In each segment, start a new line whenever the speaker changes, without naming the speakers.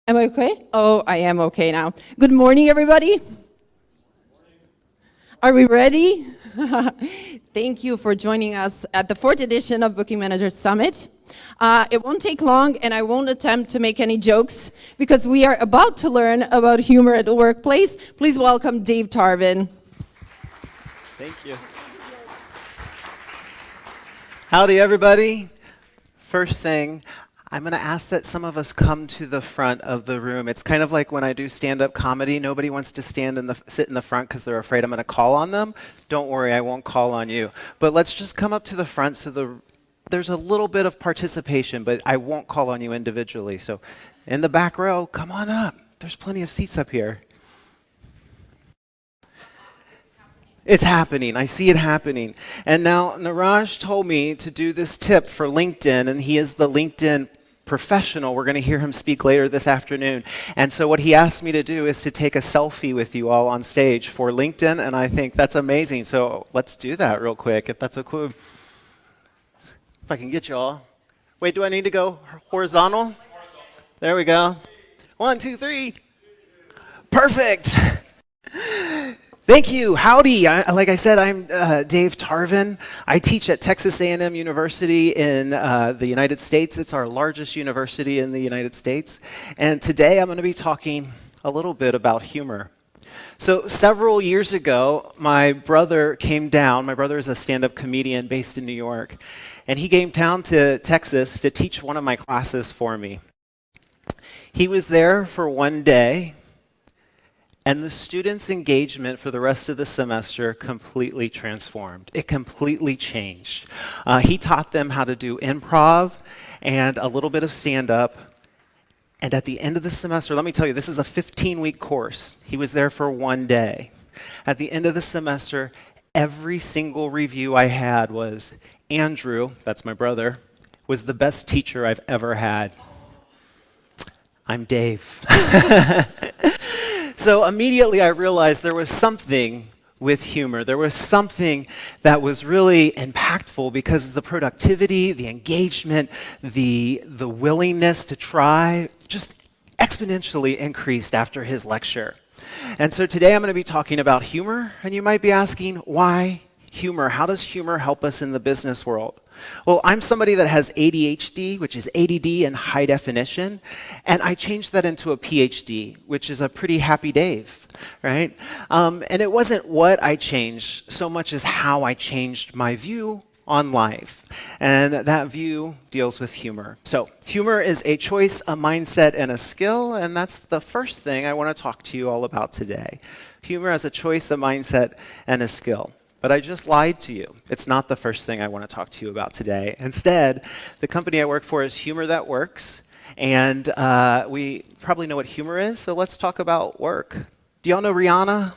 Am I okay? Oh, I am okay now. Good morning, everybody. Are we ready? Thank you for joining us at the 4th edition of Booking Managers Summit. It won't take long, and I won't attempt to make any jokes because we are about to learn about humor at the workplace. Please welcome Dave Tarvin.
Thank you. Howdy, everybody. First thing, I'm going to ask that some of us come to the front of the room. It's kind of like when I do stand-up comedy. Nobody wants to sit in the front because they're afraid I'm going to call on them. Don't worry, I won't call on you. But let's just come up to the front so there's a little bit of participation, but I won't call on you individually. So in the back row, come on up. There's plenty of seats up here. It's happening. I see it happening. And now Niraj told me to do this tip for LinkedIn, and he is the LinkedIn professional. We're going to hear him speak later this afternoon. And so what he asked me to do is to take a selfie with you all on stage for LinkedIn, and I think that's amazing. So let's do that real quick, if that's okay. If I can get you all. Wait, do I need to go horizontal? There we go. 1, 2, 3. Perfect. Thank you. Howdy. Like I said, I'm Dave Tarvin. I teach at Texas A&M University in the United States. It's our largest university in the United States. And today I'm going to be talking a little bit about humor. So several years ago, my brother came down. My brother is a stand-up comedian based in New York. And he came down to Texas to teach one of my classes for me. He was there for one day. And the students' engagement for the rest of the semester completely transformed. It completely changed. He taught them how to do improv and a little bit of stand-up. And at the end of the semester, let me tell you, this is a 15-week course. He was there for one day. At the end of the semester, every single review I had was, Andrew, that's my brother, was the best teacher I've ever had. I'm Dave. So immediately I realized there was something with humor. There was something that was really impactful because the productivity, the engagement, the willingness to try just exponentially increased after his lecture. And so today I'm going to be talking about humor, and you might be asking, why humor? How does humor help us in the business world? Well, I'm somebody that has ADHD, which is ADD in high definition, and I changed that into a PhD, which is a pretty happy Dave, right? And it wasn't what I changed so much as how I changed my view on life. And that view deals with humor. So humor is a choice, a mindset, and a skill, and that's the first thing I want to talk to you all about today. Humor as a choice, a mindset, and a skill. But I just lied to you. It's not the first thing I want to talk to you about today. Instead, the company I work for is Humor That Works, and we probably know what humor is, so let's talk about work. Do y'all know Rihanna?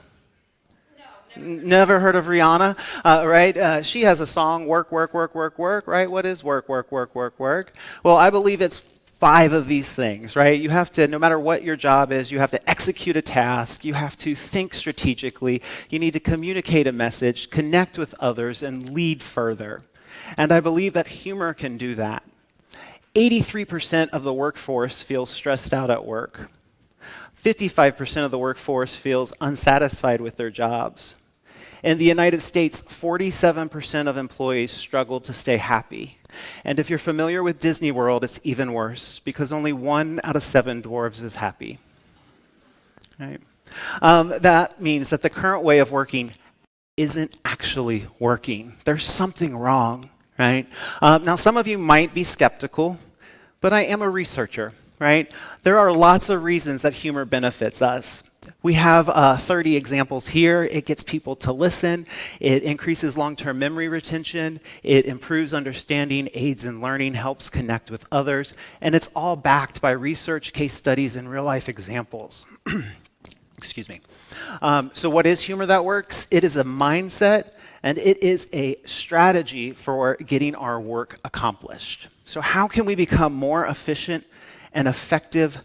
No, never heard of Rihanna, right? She has a song, Work, Work, Work, Work, Work, right? What is work, work, work, work, work? Well, I believe it's 5 of these things, right? You have to, no matter what your job is, you have to execute a task, you have to think strategically, you need to communicate a message, connect with others, and lead further. And I believe that humor can do that. 83% of the workforce feels stressed out at work. 55% of the workforce feels unsatisfied with their jobs. In the United States, 47% of employees struggle to stay happy. And if you're familiar with Disney World, it's even worse because only 1 out of 7 dwarves is happy. Right? That means that the current way of working isn't actually working. There's something wrong, right? Now, some of you might be skeptical, but I am a researcher, right? There are lots of reasons that humor benefits us. We have 30 examples here. It gets people to listen. It increases long-term memory retention. It improves understanding, aids in learning, helps connect with others. And it's all backed by research, case studies, and real-life examples. Excuse me. So what is Humor That Works? It is a mindset, and it is a strategy for getting our work accomplished. So how can we become more efficient and effective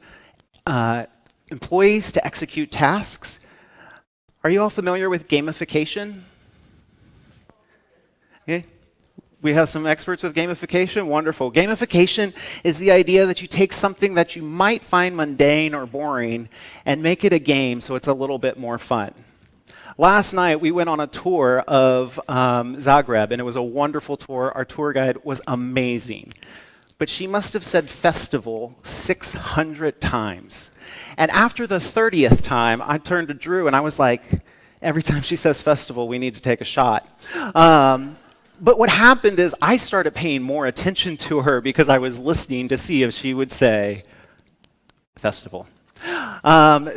employees to execute tasks? Are you all familiar with gamification? Okay. We have some experts with gamification. Wonderful. Gamification is the idea that you take something that you might find mundane or boring and make it a game so it's a little bit more fun. Last night, we went on a tour of Zagreb, and it was a wonderful tour. Our tour guide was amazing. But she must have said festival 600 times. And after the 30th time, I turned to Drew, and I was like, every time she says festival, we need to take a shot. But what happened is I started paying more attention to her because I was listening to see if she would say festival.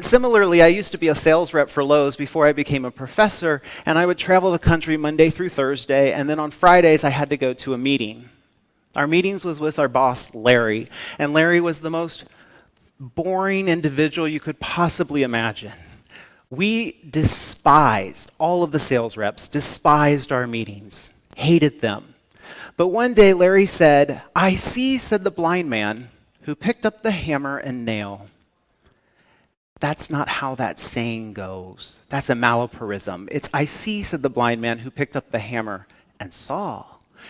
Similarly, I used to be a sales rep for Lowe's before I became a professor, and I would travel the country Monday through Thursday, and then on Fridays I had to go to a meeting. Our meetings was with our boss, Larry, and Larry was the most boring individual you could possibly imagine. We despised, all of the sales reps, despised our meetings, hated them. But one day Larry said, "I see," said the blind man, "who picked up the hammer and nail." That's not how that saying goes. That's a malapropism. It's, "I see," said the blind man, "who picked up the hammer and saw."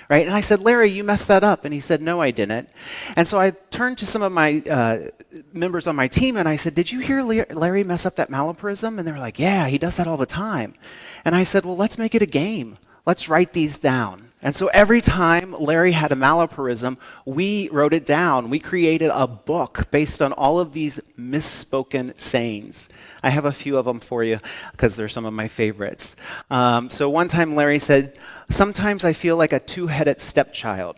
Right? And I said, "Larry, you messed that up." And he said, "No, I didn't." And so I turned to some of my members on my team and I said, "Did you hear Larry mess up that malapropism?" And they were like, "Yeah, he does that all the time." And I said, "Well, let's make it a game. Let's write these down." And so every time Larry had a malapropism, we wrote it down. We created a book based on all of these misspoken sayings. I have a few of them for you because they're some of my favorites. So one time Larry said, "Sometimes I feel like a two-headed stepchild."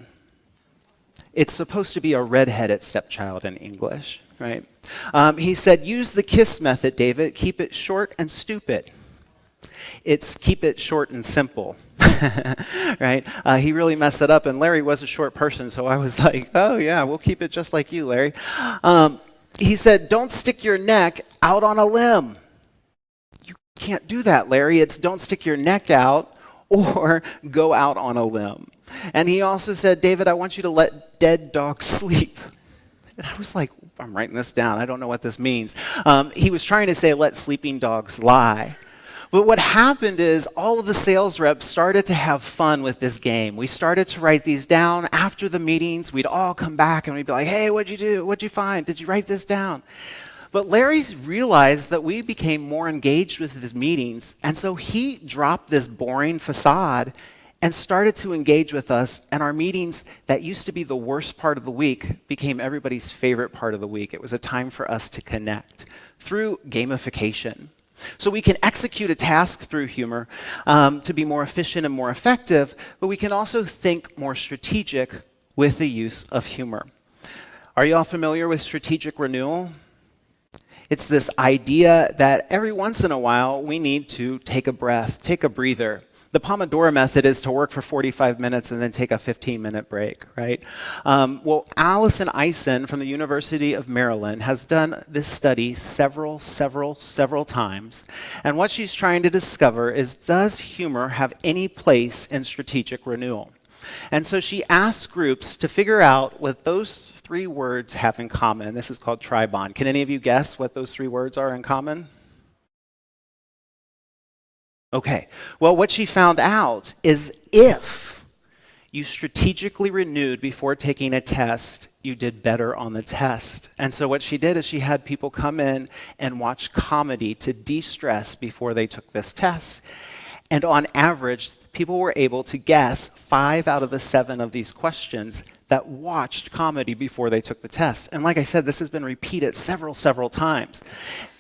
It's supposed to be a red-headed stepchild in English, right? He said, "Use the KISS method, David. Keep it short and stupid." It's keep it short and simple, right? He really messed it up, and Larry was a short person, so I was like, "Oh yeah, we'll keep it just like you, Larry." He said, "Don't stick your neck out on a limb." You can't do that, Larry. It's don't stick your neck out or go out on a limb. And he also said, "David, I want you to let dead dogs sleep." And I was like, I'm writing this down. I don't know what this means. He was trying to say, "Let sleeping dogs lie." But what happened is all of the sales reps started to have fun with this game. We started to write these down. After the meetings, we'd all come back and we'd be like, "Hey, what'd you do? What'd you find? Did you write this down?" But Larry's realized that we became more engaged with his meetings, and so he dropped this boring facade and started to engage with us, and our meetings that used to be the worst part of the week became everybody's favorite part of the week. It was a time for us to connect through gamification. So we can execute a task through humor to be more efficient and more effective, but we can also think more strategic with the use of humor. Are you all familiar with strategic renewal? It's this idea that every once in a while we need to take a breath, take a breather. The Pomodoro method is to work for 45 minutes and then take a 15-minute break, right? Well, Allison Eisen from the University of Maryland has done this study several times. And what she's trying to discover is, does humor have any place in strategic renewal? And so she asked groups to figure out what those three words have in common. This is called tri-bond. Can any of you guess what those three words are in common? Okay, well, what she found out is if you strategically renewed before taking a test, you did better on the test. And so what she did is she had people come in and watch comedy to de-stress before they took this test. And on average, people were able to guess 5 out of the 7 of these questions that watched comedy before they took the test. And like I said, this has been repeated several times.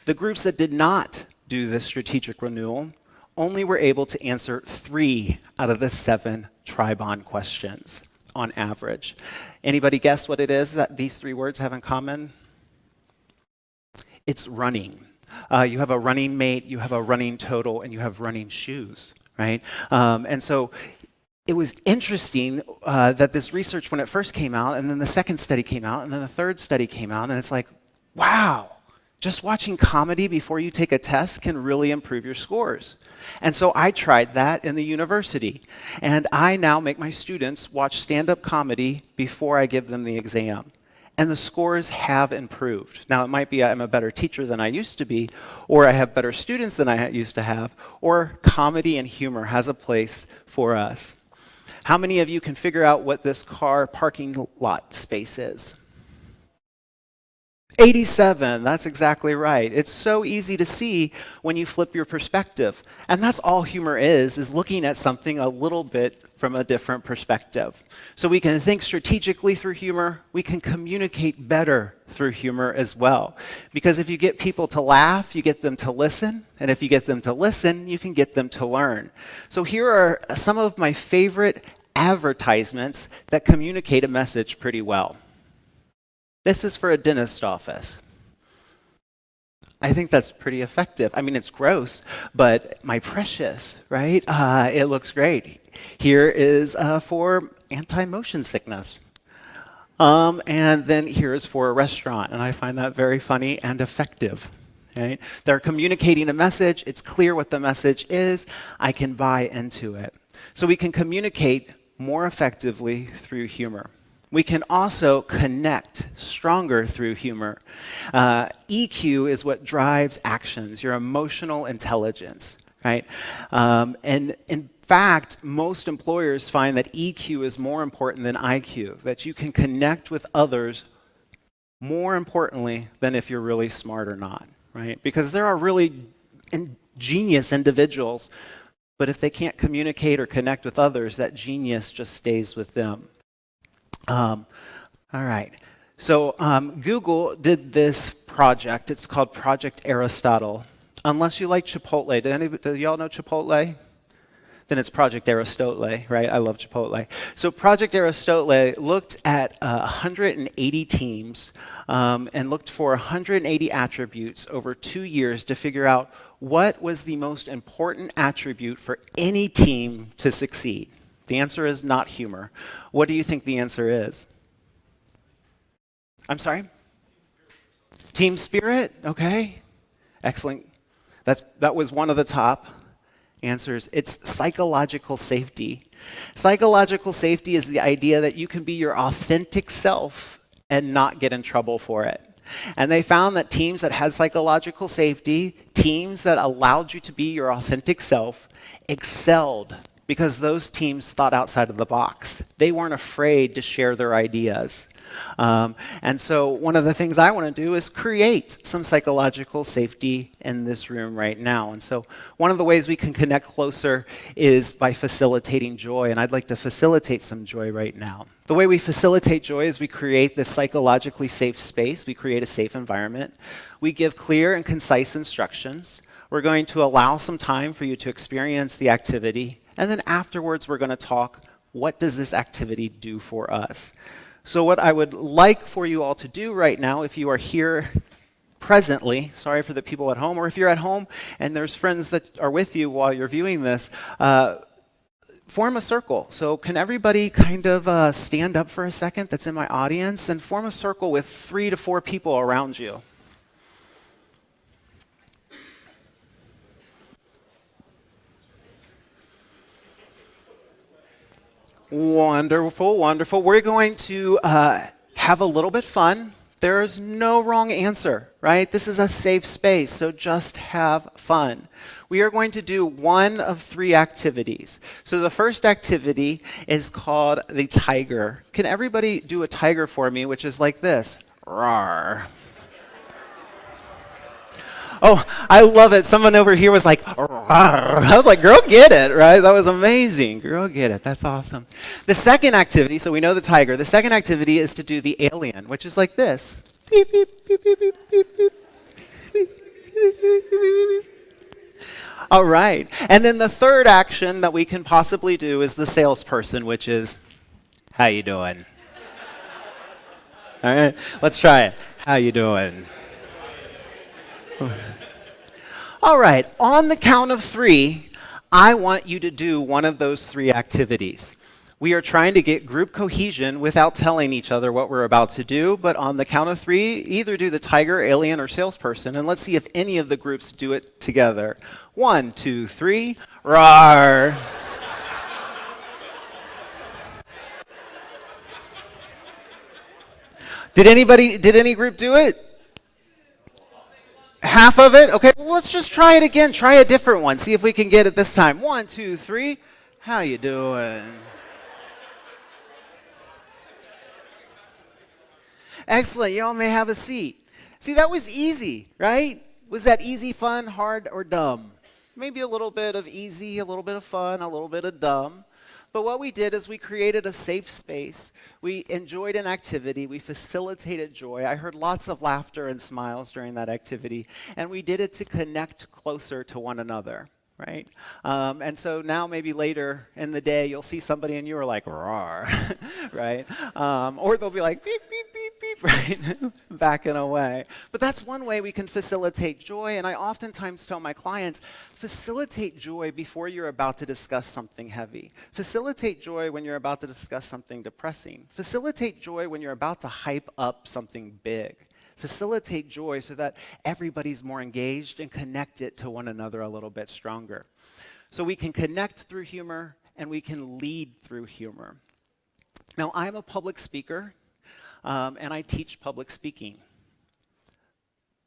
The groups that did not do this strategic renewal only were able to answer 3 out of the 7 tri-bond questions on average. Anybody guess what it is that these 3 words have in common? It's running. You have a running mate, you have a running total, and you have running shoes, right? And so it was interesting that this research, when it first came out, and then the second study came out, and then the third study came out, and it's like, wow, just watching comedy before you take a test can really improve your scores. And so I tried that in the university. And I now make my students watch stand-up comedy before I give them the exam. And the scores have improved. Now, it might be I'm a better teacher than I used to be, or I have better students than I used to have, or comedy and humor has a place for us. How many of you can figure out what this car parking lot space is? 87, that's exactly right. It's so easy to see when you flip your perspective. And that's all humor is looking at something a little bit from a different perspective. So we can think strategically through humor, we can communicate better through humor as well. Because if you get people to laugh, you get them to listen, and if you get them to listen, you can get them to learn. So here are some of my favorite advertisements that communicate a message pretty well. This is for a dentist office. I think that's pretty effective. I mean, it's gross, but my precious, right? It looks great. Here is for anti-motion sickness. And then here is for a restaurant, and I find that very funny and effective. Right? They're communicating a message. It's clear what the message is. I can buy into it. So we can communicate more effectively through humor. We can also connect stronger through humor. EQ is what drives actions, your emotional intelligence, right? And in fact, most employers find that EQ is more important than IQ, that you can connect with others more importantly than if you're really smart or not, right? Because there are really genius individuals, but if they can't communicate or connect with others, that genius just stays with them. All right. So Google did this project. It's called Project Aristotle. Unless you like Chipotle. Do y'all know Chipotle? Then it's Project Aristotle, right? I love Chipotle. So Project Aristotle looked at 180 teams and looked for 180 attributes over 2 years to figure out what was the most important attribute for any team to succeed. The answer is not humor. What do you think the answer is? I'm sorry? Team spirit? Okay. Excellent. That was one of the top answers. It's psychological safety. Psychological safety is the idea that you can be your authentic self and not get in trouble for it. And they found that teams that had psychological safety, teams that allowed you to be your authentic self, excelled. Because those teams thought outside of the box. They weren't afraid to share their ideas. And so one of the things I want to do is create some psychological safety in this room right now. And so one of the ways we can connect closer is by facilitating joy. And I'd like to facilitate some joy right now. The way we facilitate joy is we create this psychologically safe space. We create a safe environment. We give clear and concise instructions. We're going to allow some time for you to experience the activity. And then afterwards, we're going to talk, what does this activity do for us? So what I would like for you all to do right now, if you are here presently, sorry for the people at home, or if you're at home and there's friends that are with you while you're viewing this, form a circle. So can everybody kind of stand up for a second that's in my audience and form a circle with 3 to 4 people around you? Wonderful, wonderful. We're going to have a little bit fun. There is no wrong answer, right? This is a safe space, so just have fun. We are going to do one of 3 activities. So the first activity is called the tiger. Can everybody do a tiger for me, which is like this? Roar. Oh, I love it. Someone over here was like, rawr. I was like, girl, get it, right? That was amazing. Girl, get it. That's awesome. The second activity, so we know the tiger. The second activity is to do the alien, which is like this. Beep, beep, beep, beep, beep, beep, beep. All right. And then the third action that we can possibly do is the salesperson, which is, how you doing? All right, let's try it. How you doing? All right, on the count of 3, I want you to do one of those 3 activities. We are trying to get group cohesion without telling each other what we're about to do, but on the count of 3, either do the tiger, alien, or salesperson, and let's see if any of the groups do it together. 1, 2, 3, roar. Did any group do it? Half of it? Okay, well, let's just try it again. Try a different one. See if we can get it this time. 1, 2, 3. How you doing? Excellent. You all may have a seat. See, that was easy, right? Was that easy, fun, hard, or dumb? Maybe a little bit of easy, a little bit of fun, a little bit of dumb. But what we did is we created a safe space. We enjoyed an activity. We facilitated joy. I heard lots of laughter and smiles during that activity. And we did it to connect closer to one another, right? And so now maybe later in the day, you'll see somebody and you are like, roar, right? Or they'll be like, beep, beep, beep, beep, right? Backing away. But that's one way we can facilitate joy. And I oftentimes tell my clients, facilitate joy before you're about to discuss something heavy. Facilitate joy when you're about to discuss something depressing. Facilitate joy when you're about to hype up something big. Facilitate joy so that everybody's more engaged and connected to one another a little bit stronger. So we can connect through humor and we can lead through humor. Now, I'm a public speaker and I teach public speaking.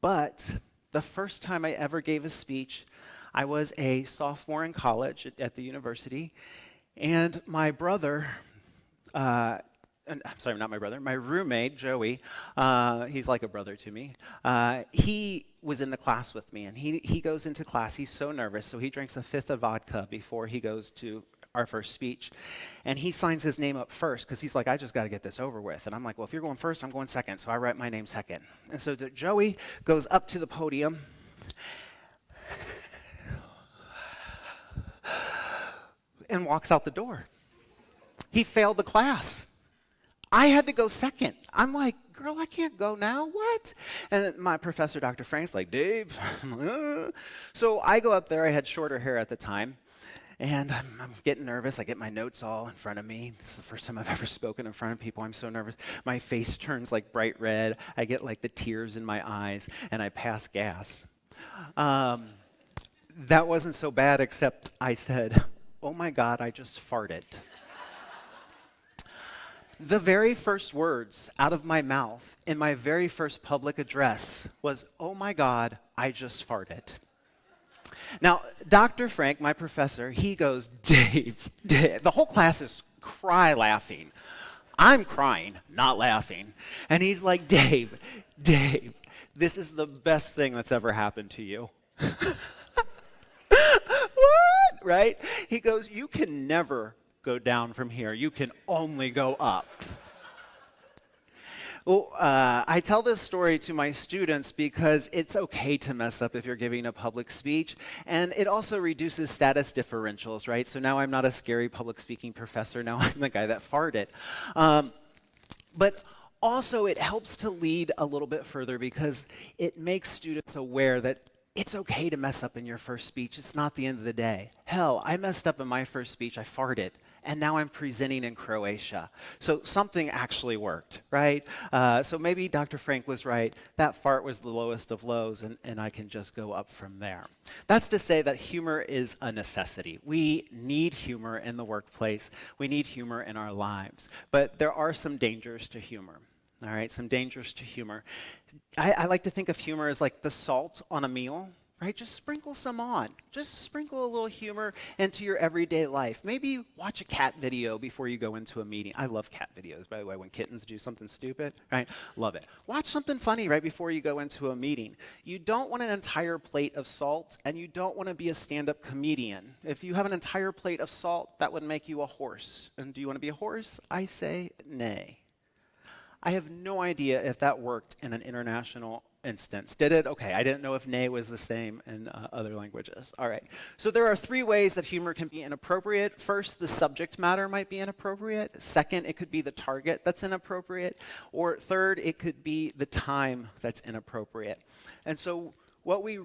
But the first time I ever gave a speech, I was a sophomore in college at the university, and my brother, I'm sorry, not my brother, my roommate, Joey, he's like a brother to me, he was in the class with me, and he goes into class, he's so nervous, so he drinks a fifth of vodka before he goes to our first speech, and he signs his name up first, because he's like, I just got to get this over with, and I'm like, well, if you're going first, I'm going second, so I write my name second. And so Joey goes up to the podium, and walks out the door. He failed the class. I had to go second. I'm like, girl, I can't go now. What? And my professor, Dr. Frank's like, Dave. So I go up there. I had shorter hair at the time. And I'm getting nervous. I get my notes all in front of me. This is the first time I've ever spoken in front of people. I'm so nervous. My face turns like bright red. I get like the tears in my eyes. And I pass gas. That wasn't so bad, except I said, oh my God, I just farted. The very first words out of my mouth in my very first public address was, oh my God, I just farted. Now, Dr. Frank, my professor, he goes, Dave, the whole class is cry laughing. I'm crying, not laughing. And he's like, Dave, this is the best thing that's ever happened to you. What? Right? He goes, you can never go down from here. You can only go up. Well, I tell this story to my students because it's okay to mess up if you're giving a public speech, and it also reduces status differentials, right? So now I'm not a scary public speaking professor. Now I'm the guy that farted. But also it helps to lead a little bit further because it makes students aware that it's okay to mess up in your first speech. It's not the end of the day. Hell, I messed up in my first speech. I farted. And now I'm presenting in Croatia. So something actually worked, right? So maybe Dr. Frank was right. That fart was the lowest of lows, and I can just go up from there. That's to say that humor is a necessity. We need humor in the workplace. We need humor in our lives. But there are some dangers to humor. All right, some dangers to humor. I like to think of humor as like the salt on a meal, right? Just sprinkle some on. Just sprinkle a little humor into your everyday life. Maybe watch a cat video before you go into a meeting. I love cat videos, by the way, when kittens do something stupid, right? Love it. Watch something funny right before you go into a meeting. You don't want an entire plate of salt, and you don't want to be a stand-up comedian. If you have an entire plate of salt, that would make you a horse. And do you want to be a horse? I say nay. I have no idea if that worked in an international instance. Did it? Okay, I didn't know if nay was the same in other languages. All right. So there are three ways that humor can be inappropriate. First, the subject matter might be inappropriate. Second, it could be the target that's inappropriate. Or third, it could be the time that's inappropriate. And so what we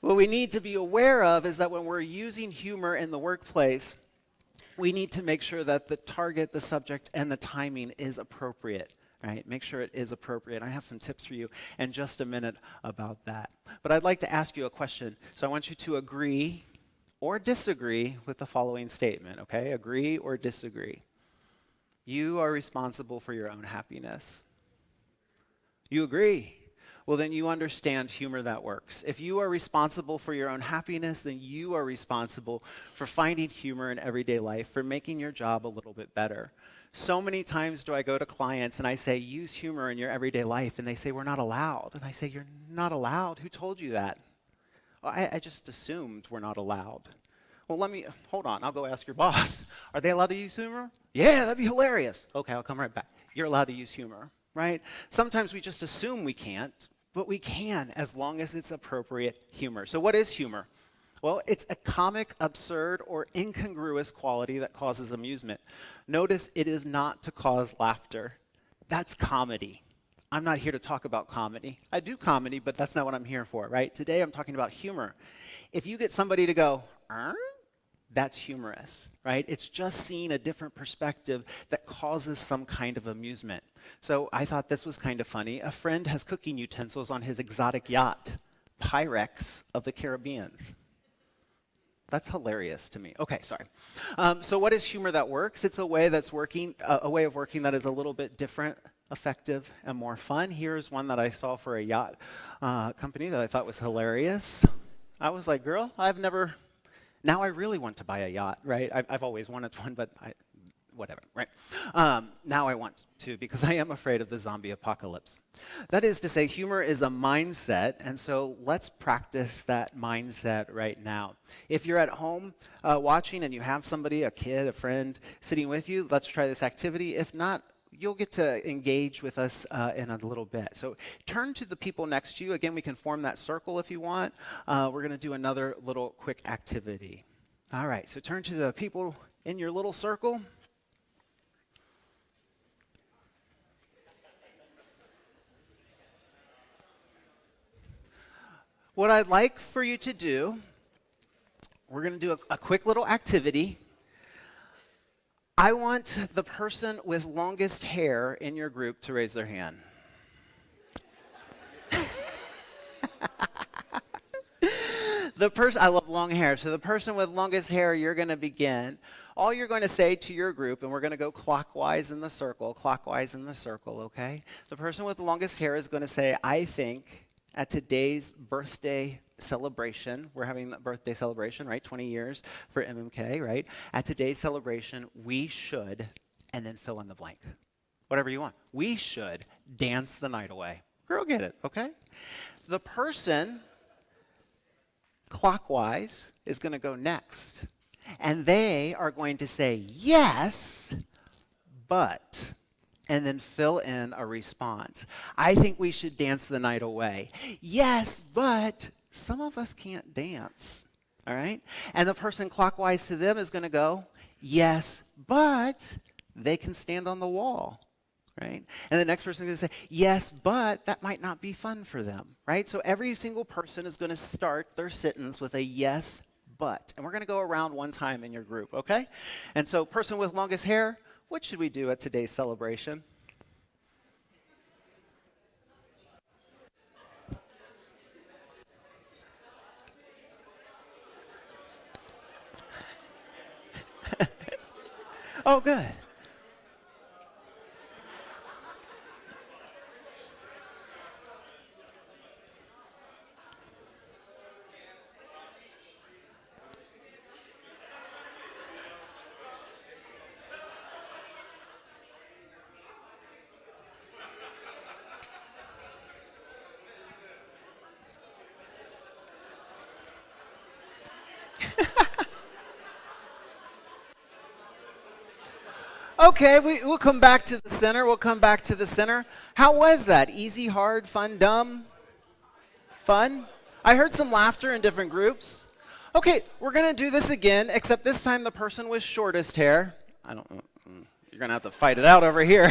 need to be aware of is that when we're using humor in the workplace, we need to make sure that the target, the subject, and the timing is appropriate, right? Make sure it is appropriate. I have some tips for you in just a minute about that. But I'd like to ask you a question. So I want you to agree or disagree with the following statement, okay? Agree or disagree. You are responsible for your own happiness. You agree. Well, then you understand humor that works. If you are responsible for your own happiness, then you are responsible for finding humor in everyday life, for making your job a little bit better. So many times do I go to clients and I say, use humor in your everyday life, and they say, we're not allowed. And I say, you're not allowed? Who told you that? Well, I just assumed we're not allowed. Well, hold on, I'll go ask your boss. Are they allowed to use humor? Yeah, that'd be hilarious. Okay, I'll come right back. You're allowed to use humor, right? Sometimes we just assume we can't, but we can as long as it's appropriate humor. So what is humor? Well, it's a comic, absurd, or incongruous quality that causes amusement. Notice it is not to cause laughter. That's comedy. I'm not here to talk about comedy. I do comedy, but that's not what I'm here for, right? Today I'm talking about humor. If you get somebody to go, that's humorous, right? It's just seeing a different perspective that causes some kind of amusement. So I thought this was kind of funny. A friend has cooking utensils on his exotic yacht, Pyrex of the Caribbean. That's hilarious to me. Okay, sorry. So what is humor that works? It's a way of working that is a little bit different, effective, and more fun. Here's one that I saw for a yacht company that I thought was hilarious. I was like, girl, now I really want to buy a yacht, right? I've always wanted one, but whatever, right? Now I want to because I am afraid of the zombie apocalypse. That is to say, humor is a mindset, and so let's practice that mindset right now. If you're at home watching and you have somebody, a kid, a friend, sitting with you, let's try this activity. If not, you'll get to engage with us in a little bit. So turn to the people next to you. Again, we can form that circle if you want. We're going to do another little quick activity. All right, so turn to the people in your little circle. What I'd like for you to do, we're going to do a quick little activity. I want the person with longest hair in your group to raise their hand. I love long hair. So the person with longest hair, you're going to begin. All you're going to say to your group, and we're going to go clockwise in the circle, okay? The person with the longest hair is going to say, I think at today's birthday celebration, we're having a birthday celebration, right? 20 years for MMK, right? At today's celebration, we should, and then fill in the blank. Whatever you want. We should dance the night away. Girl, get it, okay? The person clockwise is going to go next. And they are going to say, yes, but, and then fill in a response. I think we should dance the night away. Yes, but some of us can't dance, all right? And the person clockwise to them is going to go, yes, but they can stand on the wall, right? And the next person is going to say, yes, but that might not be fun for them, right? So every single person is going to start their sentence with a yes, but. And we're going to go around one time in your group, okay? And so person with longest hair, what should we do at today's celebration? Oh, good. Okay, we'll come back to the center. How was that? Easy, hard, fun, dumb? Fun? I heard some laughter in different groups. Okay, we're going to do this again, except this time the person with shortest hair. I don't know. You're going to have to fight it out over here.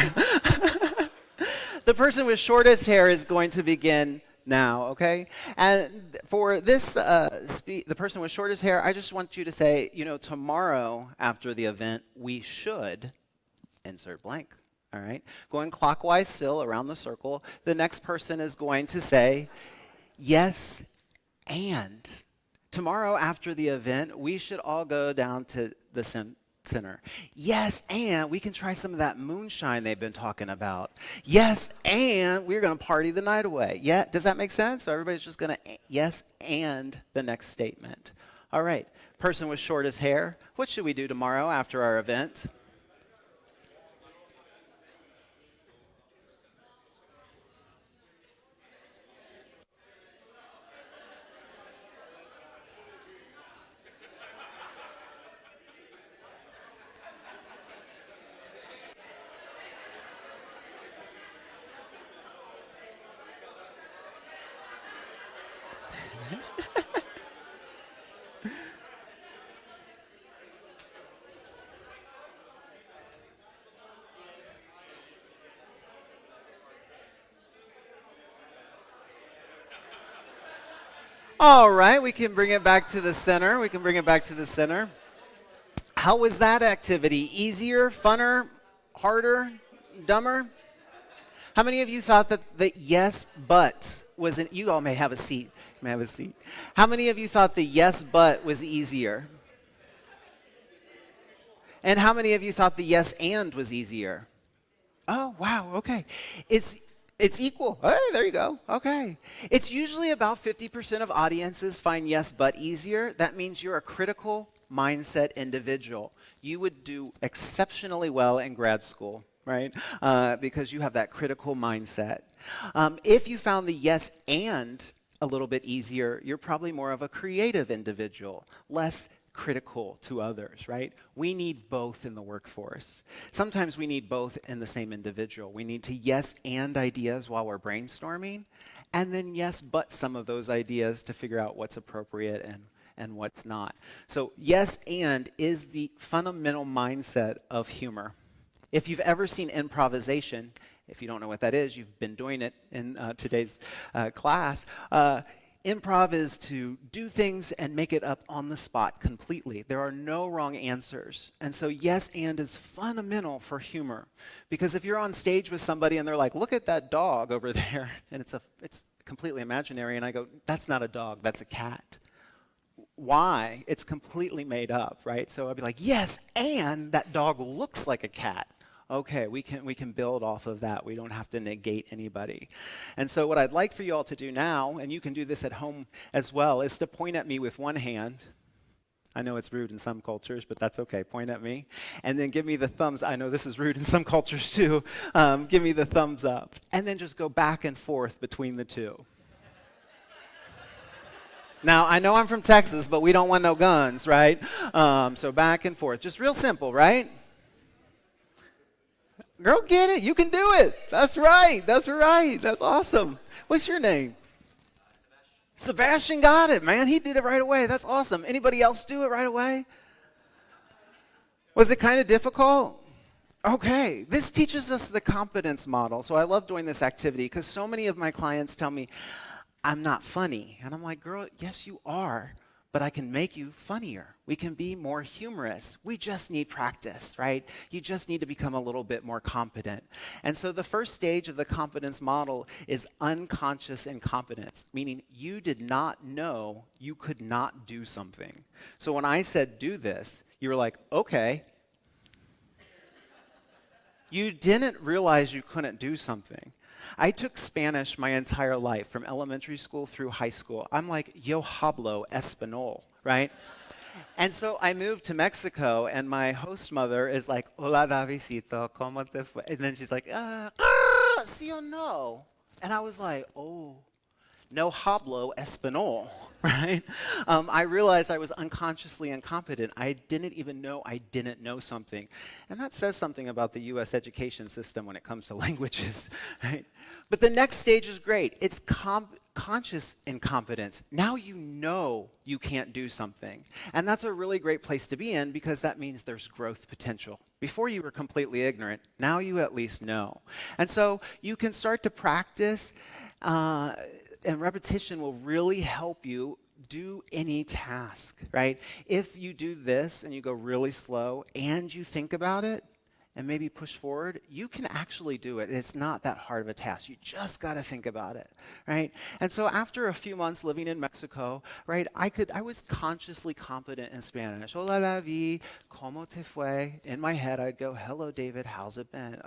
The person with shortest hair is going to begin now, okay? And for this, the person with shortest hair, I just want you to say, tomorrow after the event, we should insert blank, all right? Going clockwise still around the circle. The next person is going to say, yes, and tomorrow after the event, we should all go down to the center. Yes, and we can try some of that moonshine they've been talking about. Yes, and we're going to party the night away. Yeah, does that make sense? So everybody's just going to yes, and the next statement. All right, person with shortest hair, what should we do tomorrow after our event? All right, we can bring it back to the center. We can bring it back to the center. How was that activity? Easier, funner, harder, dumber? How many of you thought that the yes, but was an, you all may have a seat. You may have a seat. How many of you thought the yes, but was easier? And how many of you thought the yes, and was easier? Oh, wow, okay. It's equal. Hey, there you go. Okay. It's usually about 50% of audiences find yes, but easier. That means you're a critical mindset individual. You would do exceptionally well in grad school, right? Because you have that critical mindset. If you found the yes and a little bit easier, you're probably more of a creative individual, less critical to others, right? We need both in the workforce. Sometimes we need both in the same individual. We need to yes and ideas while we're brainstorming, and then yes but some of those ideas to figure out what's appropriate and what's not. So yes and is the fundamental mindset of humor. If you've ever seen improvisation, if you don't know what that is, you've been doing it in today's class. Improv is to do things and make it up on the spot completely. There are no wrong answers. And so yes and is fundamental for humor. Because if you're on stage with somebody and they're like, look at that dog over there, and it's completely imaginary, and I go, that's not a dog, that's a cat. Why? It's completely made up, right? So I'd be like, yes, and that dog looks like a cat. Okay, we can build off of that. We don't have to negate anybody. And so what I'd like for you all to do now, and you can do this at home as well, is to point at me with one hand. I know it's rude in some cultures, but that's okay. Point at me. And then give me the thumbs. I know this is rude in some cultures too. Give me the thumbs up. And then just go back and forth between the two. Now, I know I'm from Texas, but we don't want no guns, right? So back and forth. Just real simple, right? Girl, get it. You can do it. That's right. That's right. That's awesome. What's your name? Sebastian got it, man. He did it right away. That's awesome. Anybody else do it right away? Was it kind of difficult? Okay. This teaches us the competence model. So I love doing this activity because so many of my clients tell me, I'm not funny. And I'm like, girl, yes, you are. But I can make you funnier. We can be more humorous. We just need practice, right? You just need to become a little bit more competent. And so the first stage of the competence model is unconscious incompetence, meaning you did not know you could not do something. So when I said do this, you were like, okay. You didn't realize you couldn't do something. I took Spanish my entire life, from elementary school through high school. I'm like, yo hablo español, right? And so I moved to Mexico, and my host mother is like, hola, Davidcito, ¿cómo te fue? And then she's like, sí o no? And I was like, oh, no hablo español, right? I realized I was unconsciously incompetent. I didn't even know I didn't know something. And that says something about the U.S. education system when it comes to languages, right? But the next stage is great. It's conscious incompetence. Now you know you can't do something. And that's a really great place to be in because that means there's growth potential. Before you were completely ignorant, now you at least know. And so you can start to practice, and repetition will really help you do any task, right? If you do this and you go really slow and you think about it and maybe push forward, you can actually do it. It's not that hard of a task. You just got to think about it, right? And so after a few months living in Mexico, right, I was consciously competent in Spanish. Hola, David, ¿cómo te fue? In my head, I'd go, hello, David, how's it been?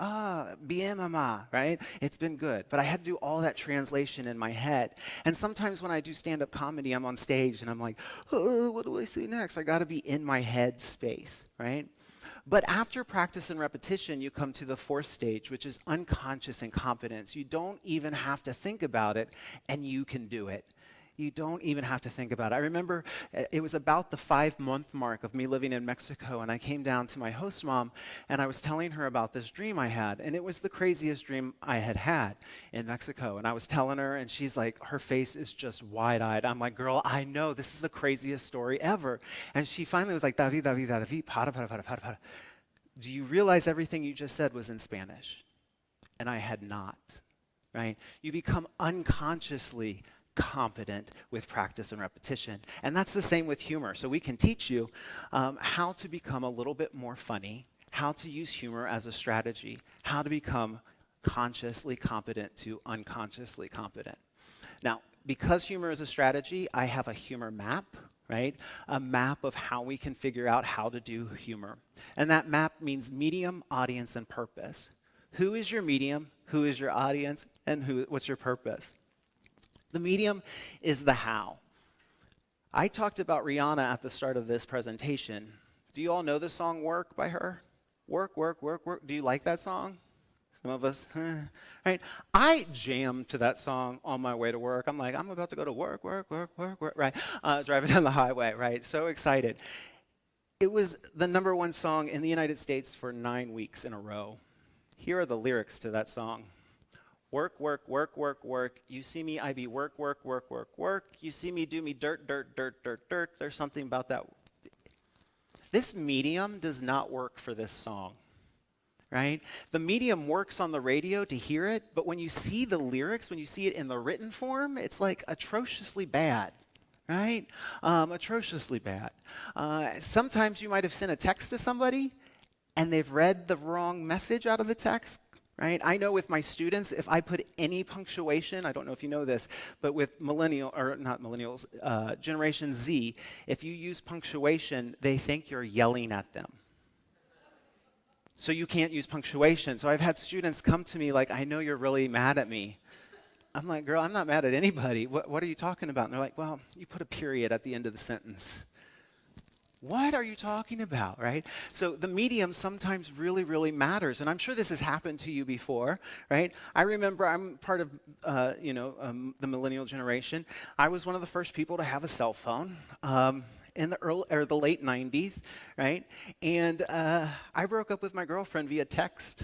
Bien, mamá, right? It's been good. But I had to do all that translation in my head. And sometimes when I do stand-up comedy, I'm on stage and I'm like, oh, what do I say next? I got to be in my head space, right? But after practice and repetition, you come to the fourth stage, which is unconscious incompetence. You don't even have to think about it, and you can do it. You don't even have to think about it. I remember it was about the 5-month mark of me living in Mexico, and I came down to my host mom, and I was telling her about this dream I had, and it was the craziest dream I had had in Mexico. And I was telling her, and she's like, her face is just wide-eyed. I'm like, girl, I know, this is the craziest story ever. And she finally was like, David, David, David, para. Do you realize everything you just said was in Spanish? And I had not, right? You become unconsciously competent with practice and repetition. And that's the same with humor. So we can teach you how to become a little bit more funny, how to use humor as a strategy, how to become consciously competent to unconsciously competent. Now, because humor is a strategy, I have a humor map, right? A map of how we can figure out how to do humor. And that map means medium, audience, and purpose. Who is your medium? Who is your audience? And what's your purpose? The medium is the how. I talked about Rihanna at the start of this presentation. Do you all know the song Work by her? Work, work, work, work. Do you like that song? Some of us, right? I jammed to that song on my way to work. I'm like, I'm about to go to work, work, work, work, work, right? Driving down the highway, right? So excited. It was the #1 song in the United States for 9 weeks in a row. Here are the lyrics to that song. Work, work, work, work, work. You see me, I be work, work, work, work, work. You see me, do me dirt, dirt, dirt, dirt, dirt. There's something about that. This medium does not work for this song, right? The medium works on the radio to hear it, but when you see the lyrics, when you see it in the written form, it's like atrociously bad, right? Atrociously bad. Sometimes you might have sent a text to somebody, and they've read the wrong message out of the text. Right? I know with my students, if I put any punctuation, I don't know if you know this, but with Generation Z, if you use punctuation, they think you're yelling at them. So you can't use punctuation. So I've had students come to me like, I know you're really mad at me. I'm like, girl, I'm not mad at anybody. What are you talking about? And they're like, well, you put a period at the end of the sentence. What are you talking about, right? So the medium sometimes really, really matters. And I'm sure this has happened to you before, right? I remember I'm part of, the millennial generation. I was one of the first people to have a cell phone in the late 90s, right? And I broke up with my girlfriend via text.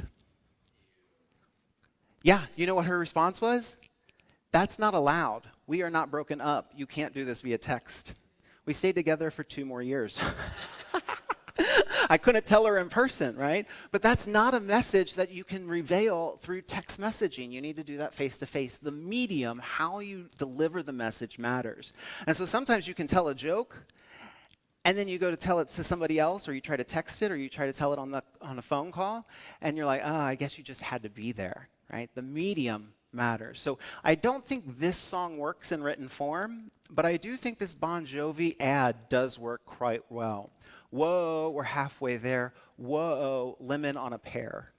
Yeah, you know what her response was? That's not allowed. We are not broken up. You can't do this via text. We stayed together for 2 more years. I couldn't tell her in person, right? But that's not a message that you can reveal through text messaging. You need to do that face to face. The medium, how you deliver the message matters. And so sometimes you can tell a joke, and then you go to tell it to somebody else, or you try to text it, or you try to tell it on a phone call, and you're like, I guess you just had to be there, right? The medium matters. So I don't think this song works in written form, but I do think this Bon Jovi ad does work quite well. Whoa, we're halfway there. Whoa, lemon on a pear.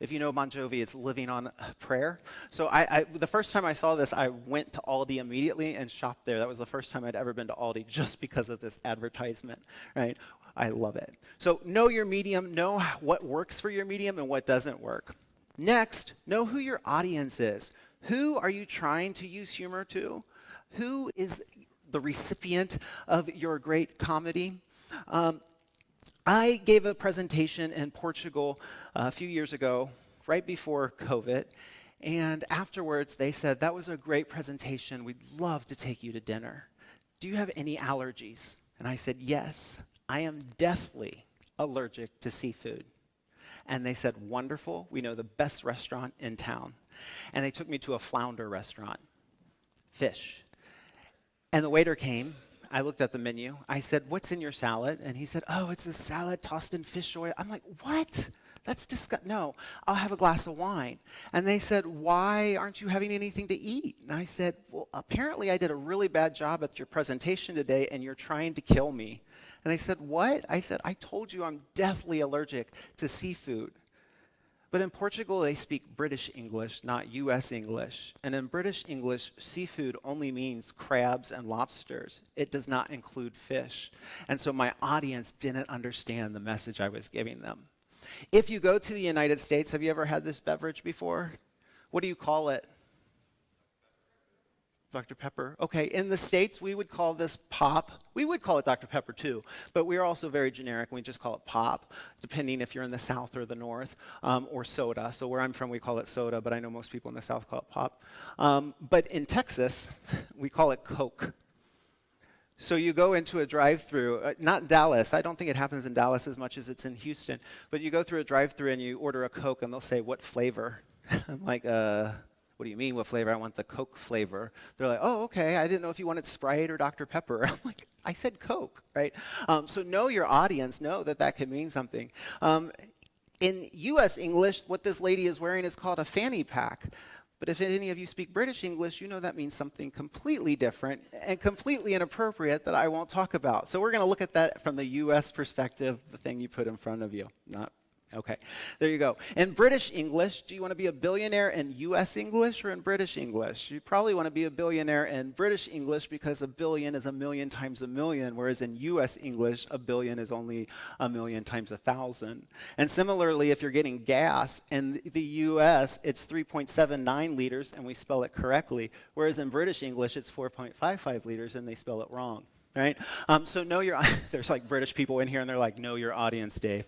If you know Bon Jovi, it's living on a prayer. So the first time I saw this, I went to Aldi immediately and shopped there. That was the first time I'd ever been to Aldi just because of this advertisement, right? I love it. So know your medium, know what works for your medium and what doesn't work. Next, know who your audience is. Who are you trying to use humor to? Who is the recipient of your great comedy? I gave a presentation in Portugal a few years ago, right before COVID, and afterwards they said, that was a great presentation. We'd love to take you to dinner. Do you have any allergies? And I said, yes, I am deathly allergic to seafood. And they said, wonderful, we know the best restaurant in town. And they took me to a flounder restaurant, fish. And the waiter came. I looked at the menu. I said, what's in your salad? And he said, oh, it's a salad tossed in fish oil. I'm like, what? That's disgusting. No, I'll have a glass of wine. And they said, why aren't you having anything to eat? And I said, well, apparently I did a really bad job at your presentation today, and you're trying to kill me. And they said, what? I said, I told you I'm deathly allergic to seafood. But in Portugal, they speak British English, not US English. And in British English, seafood only means crabs and lobsters. It does not include fish. And so my audience didn't understand the message I was giving them. If you go to the United States, have you ever had this beverage before? What do you call it? Dr. Pepper. Okay, in the States, we would call this pop. We would call it Dr. Pepper too, but we're also very generic. We just call it pop, depending if you're in the South or the North, or soda. So where I'm from, we call it soda, but I know most people in the South call it pop. But in Texas, we call it Coke. So you go into a drive-through, not Dallas. I don't think it happens in Dallas as much as it's in Houston. But you go through a drive-through and you order a Coke, and they'll say, "What flavor?" I'm like, "What do you mean, what flavor? I want the Coke flavor." They're like, "Oh, okay. I didn't know if you wanted Sprite or Dr. Pepper." I'm like, "I said Coke, right?" So know your audience. Know that that could mean something. In U.S. English, what this lady is wearing is called a fanny pack. But if any of you speak British English, you know that means something completely different and completely inappropriate that I won't talk about. So we're going to look at that from the U.S. perspective, the thing you put in front of you. Okay, there you go. In British English, do you want to be a billionaire in U.S. English or in British English? You probably want to be a billionaire in British English because a billion is a million times a million, whereas in U.S. English, a billion is only a million times 1,000. And similarly, if you're getting gas, in the U.S., it's 3.79 liters, and we spell it correctly, whereas in British English, it's 4.55 liters, and they spell it wrong. Right? So know your, there's like British people in here, and they're like, "Know your audience, Dave."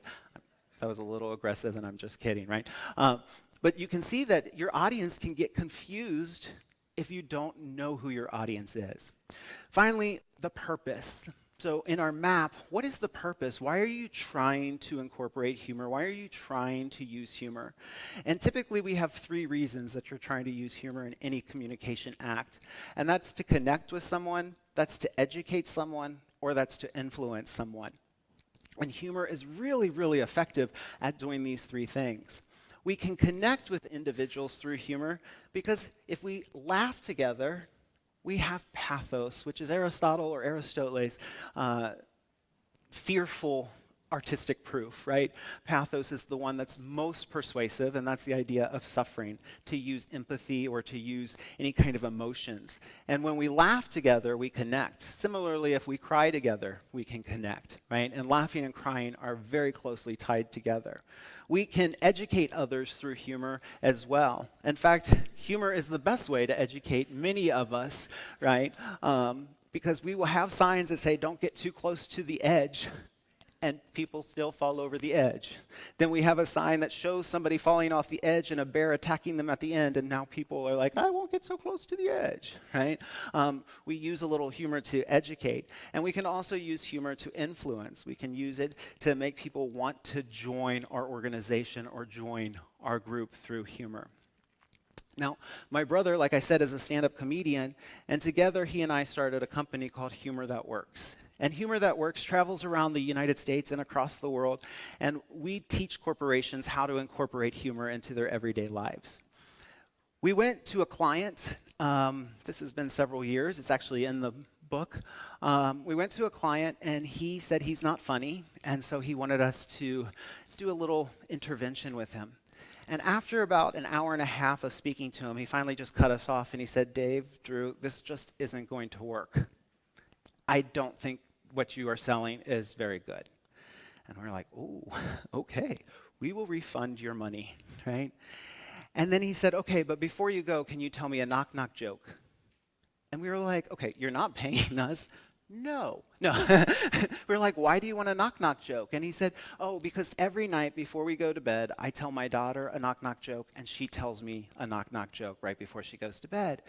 That was a little aggressive, and I'm just kidding, right? But you can see that your audience can get confused if you don't know who your audience is. Finally, the purpose. So in our map, what is the purpose? Why are you trying to incorporate humor? Why are you trying to use humor? And typically we have 3 reasons that you're trying to use humor in any communication act. And that's to connect with someone, that's to educate someone, or that's to influence someone. And humor is really, really effective at doing these 3 things. We can connect with individuals through humor because if we laugh together, we have pathos, which is Aristotle or Aristoteles' fearful artistic proof, right? Pathos is the one that's most persuasive, and that's the idea of suffering, to use empathy or to use any kind of emotions. And when we laugh together, we connect. Similarly, if we cry together, we can connect, right? And laughing and crying are very closely tied together. We can educate others through humor as well. In fact, humor is the best way to educate many of us, right? Because we will have signs that say, "Don't get too close to the edge," and people still fall over the edge. Then we have a sign that shows somebody falling off the edge and a bear attacking them at the end, and now people are like, "I won't get so close to the edge," right? We use a little humor to educate, and we can also use humor to influence. We can use it to make people want to join our organization or join our group through humor. Now, my brother, like I said, is a stand-up comedian, and together he and I started a company called Humor That Works. And Humor That Works travels around the United States and across the world, and we teach corporations how to incorporate humor into their everyday lives. We went to a client, this has been several years, it's actually in the book. We went to a client, and he said he's not funny, and so he wanted us to do a little intervention with him. And after about an hour and a half of speaking to him, he finally just cut us off and he said, "Dave, Drew, this just isn't going to work. I don't think what you are selling is very good." And we're like, "Ooh, okay, we will refund your money," right? And then he said, "Okay, but before you go, can you tell me a knock-knock joke?" And we were like, "Okay, you're not paying us." No. We're like, "Why do you want a knock-knock joke?" And he said, "Oh, because every night before we go to bed, I tell my daughter a knock-knock joke, and she tells me a knock-knock joke right before she goes to bed."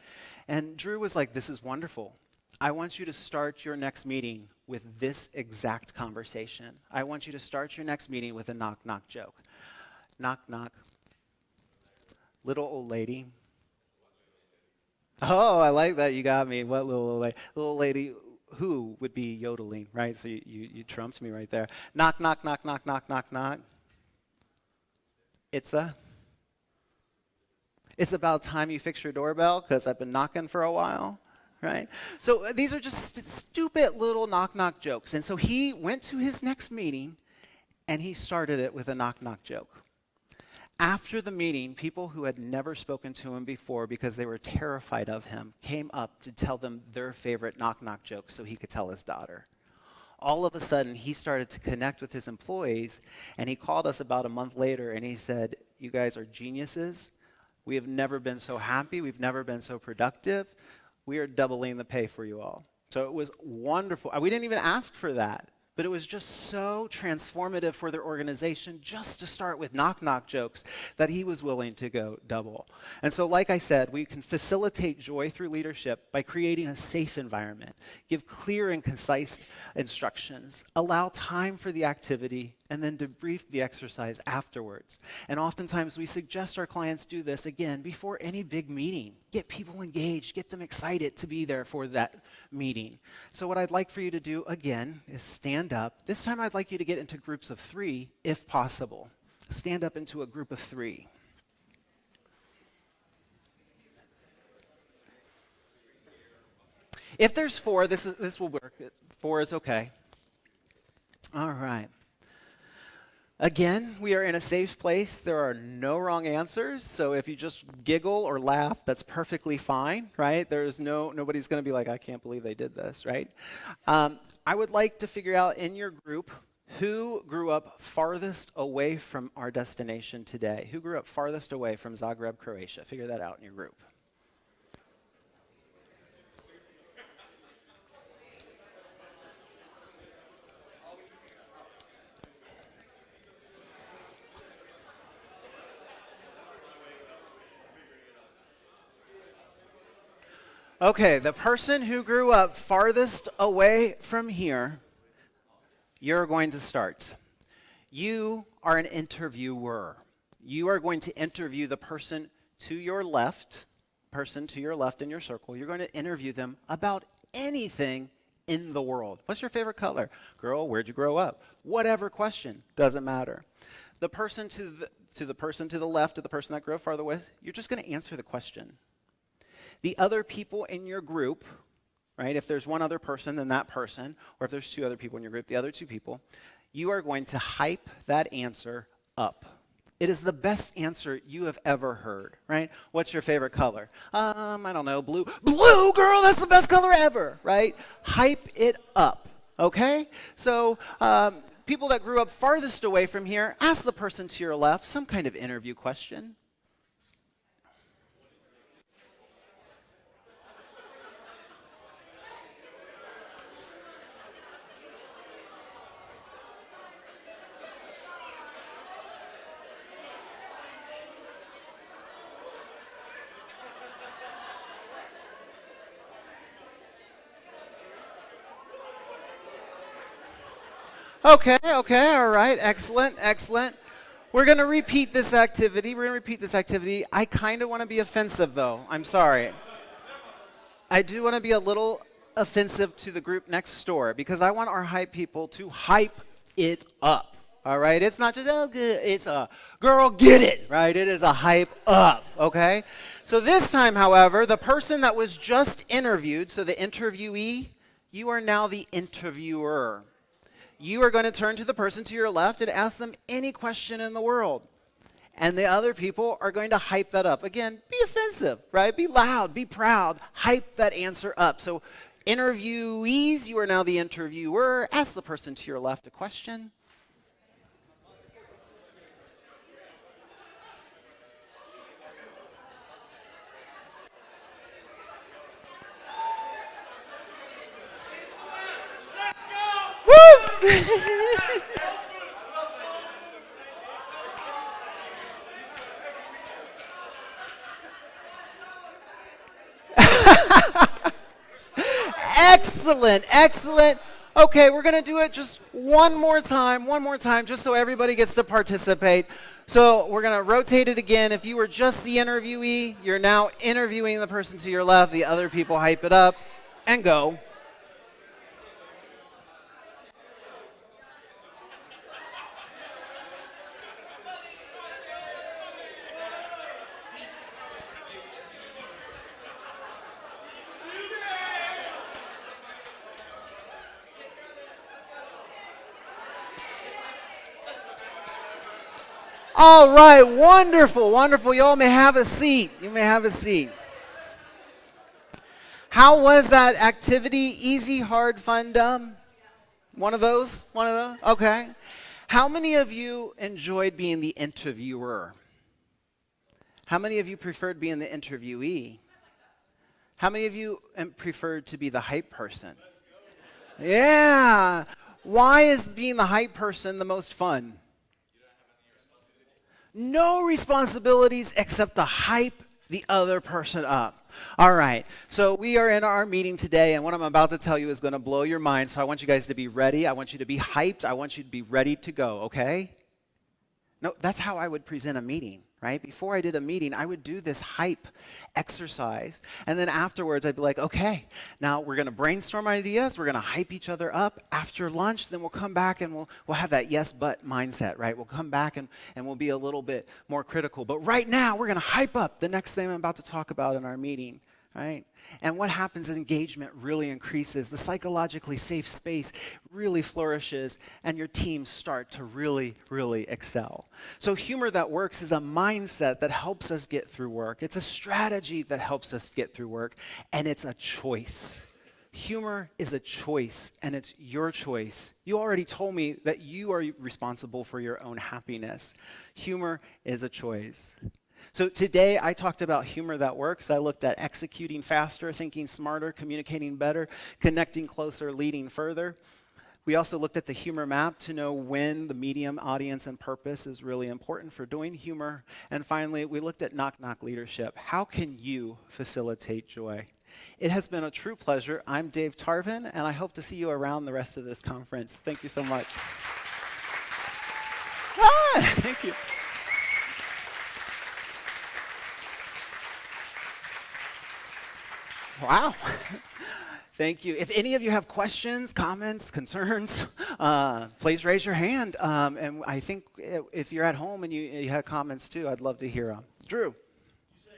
And Drew was like, "This is wonderful. I want you to start your next meeting with this exact conversation. I want you to start your next meeting with a knock-knock joke. Knock, knock. Little old lady." Oh, I like that. You got me. What little old lady? Little lady who would be yodeling, right? So you trumped me right there. Knock, knock, knock, knock, knock, knock, knock. It's about time you fix your doorbell because I've been knocking for a while, right? So these are just stupid little knock-knock jokes. And so he went to his next meeting and he started it with a knock-knock joke. After the meeting, people who had never spoken to him before because they were terrified of him came up to tell them their favorite knock-knock joke so he could tell his daughter. All of a sudden, he started to connect with his employees, and he called us about a month later, and he said, "You guys are geniuses. We have never been so happy. We've never been so productive. we are doubling the pay for you all. So it was wonderful. We didn't even ask for that, but it was just so transformative for their organization just to start with knock-knock jokes that he was willing to go double. And so like I said, we can facilitate joy through leadership by creating a safe environment, give clear and concise instructions, allow time for the activity, and then debrief the exercise afterwards. And oftentimes we suggest our clients do this, again, before any big meeting. Get people engaged, get them excited to be there for that meeting. So what I'd like for you to do, again, is stand up. This time I'd like you to get into groups of 3, if possible. Stand up into a group of 3. If there's 4, this will work. 4 is okay. All right. Again, we are in a safe place. There are no wrong answers. So if you just giggle or laugh, that's perfectly fine, right? Nobody's going to be like, I can't believe they did this, right? I would like to figure out in your group who grew up farthest away from our destination today. Who grew up farthest away from Zagreb, Croatia? Figure that out in your group. Okay, the person who grew up farthest away from here, you're going to start. You are an interviewer. You are going to interview the person to your left in your circle. You're going to interview them about anything in the world. What's your favorite color? Girl, where'd you grow up? Whatever question, doesn't matter. The person to the person to the left of the person that grew up farther away, you're just going to answer the question. The other people in your group, right, if there's one other person, then that person, or if there's 2 other people in your group, the other 2 people, you are going to hype that answer up. It is the best answer you have ever heard, right? What's your favorite color? I don't know, blue. Blue, girl, that's the best color ever, right? Hype it up, okay? So people that grew up farthest away from here, ask the person to your left some kind of interview question. Okay, all right, excellent. We're going to repeat this activity. I kind of want to be offensive, though. I'm sorry. I do want to be a little offensive to the group next door because I want our hype people to hype it up, all right? It's not just, oh, good. It's a, girl, get it, right? It is a hype up, okay? So this time, however, the person that was just interviewed, so the interviewee, you are now the interviewer. You are going to turn to the person to your left and ask them any question in the world. And the other people are going to hype that up. Again, be offensive, right? Be loud, be proud, hype that answer up. So interviewees, you are now the interviewer. Ask the person to your left a question. Excellent. Okay, we're going to do it just one more time, just so everybody gets to participate. So we're going to rotate it again. If you were just the interviewee, you're now interviewing the person to your left. The other people hype it up and go. All right, wonderful. You all may have a seat. How was that activity? Easy, hard, fun, dumb? One of those? Okay. How many of you enjoyed being the interviewer? How many of you preferred being the interviewee? How many of you prefer to be the hype person? Yeah. Why is being the hype person the most fun? No responsibilities except to hype the other person up. All right, so we are in our meeting today, and what I'm about to tell you is going to blow your mind, so I want you guys to be ready. I want you to be hyped. I want you to be ready to go, okay? No, that's how I would present a meeting, right? Before I did a meeting, I would do this hype exercise, and then afterwards I'd be like, okay, now we're going to brainstorm ideas, we're going to hype each other up. After lunch, then we'll come back and we'll have that yes but mindset, right? We'll come back and we'll be a little bit more critical. But right now, we're going to hype up the next thing I'm about to talk about in our meeting, right? And what happens is engagement really increases. The psychologically safe space really flourishes, and your teams start to really, really excel. So humor that works is a mindset that helps us get through work. It's a strategy that helps us get through work, and it's a choice. Humor is a choice, and it's your choice. You already told me that you are responsible for your own happiness. Humor is a choice. So today I talked about humor that works. I looked at executing faster, thinking smarter, communicating better, connecting closer, leading further. We also looked at the humor map to know when the medium, audience, and purpose is really important for doing humor. And finally, we looked at knock-knock leadership. How can you facilitate joy? It has been a true pleasure. I'm Dave Tarvin, and I hope to see you around the rest of this conference. Thank you so much. Thank you. Wow. Thank you. If any of you have questions, comments, concerns, please raise your hand. And I think if you're at home and you have comments too, I'd love to hear them. Drew.
You say,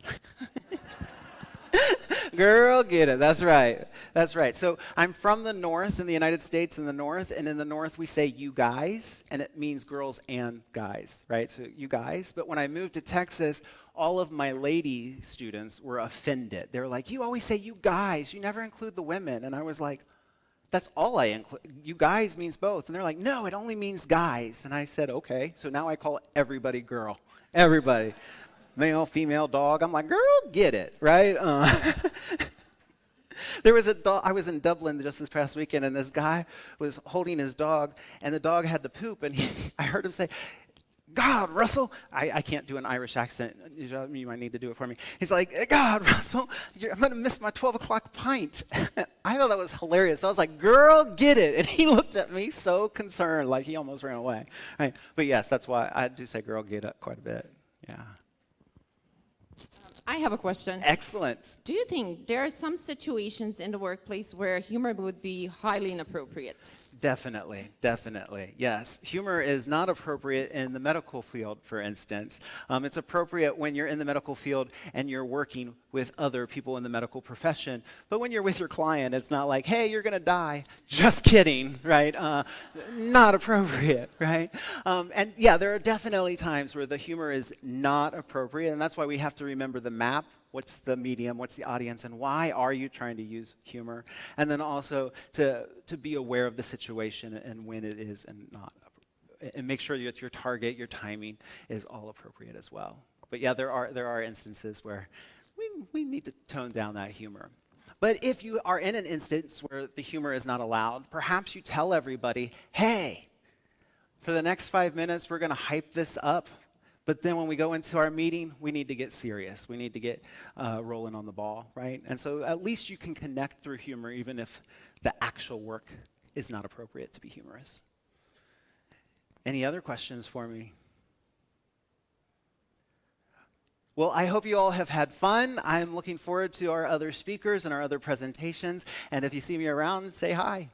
get it.
Girl, get it. That's right. That's right. So I'm from the north, in the United States, in the north. And in the north, we say you guys, and it means girls and guys, right? So you guys. But when I moved to Texas, all of my lady students were offended. They were like, you always say you guys. You never include the women. And I was like, that's all I include. You guys means both. And they're like, no, it only means guys. And I said, okay. So now I call everybody girl. Everybody. Male, female, dog. I'm like, girl, get it, right? There was a dog. I was in Dublin just this past weekend, and this guy was holding his dog, and the dog had to poop, and I heard him say, God, Russell. I can't do an Irish accent. You might need to do it for me. He's like, God, Russell, I'm going to miss my 12 o'clock pint. I thought that was hilarious. I was like, girl, get it. And he looked at me so concerned, like he almost ran away. Right? But yes, that's why I do say girl, get it quite a bit. Yeah.
I have a question.
Excellent.
Do you think there are some situations in the workplace where humor would be highly inappropriate?
Definitely, definitely, yes. Humor is not appropriate in the medical field, for instance. It's appropriate when you're in the medical field and you're working with other people in the medical profession. But when you're with your client, it's not like, hey, you're going to die. Just kidding, right? Not appropriate, right? And yeah, there are definitely times where the humor is not appropriate, and that's why we have to remember the map. What's the medium, what's the audience, and why are you trying to use humor? And then also to be aware of the situation and when it is and not. And make sure that your target, your timing is all appropriate as well. But yeah, there are instances where we need to tone down that humor. But if you are in an instance where the humor is not allowed, perhaps you tell everybody, hey, for the next 5 minutes, we're going to hype this up. But then when we go into our meeting, we need to get serious. We need to get rolling on the ball, right? And so at least you can connect through humor, even if the actual work is not appropriate to be humorous. Any other questions for me? Well, I hope you all have had fun. I'm looking forward to our other speakers and our other presentations. And if you see me around, say hi.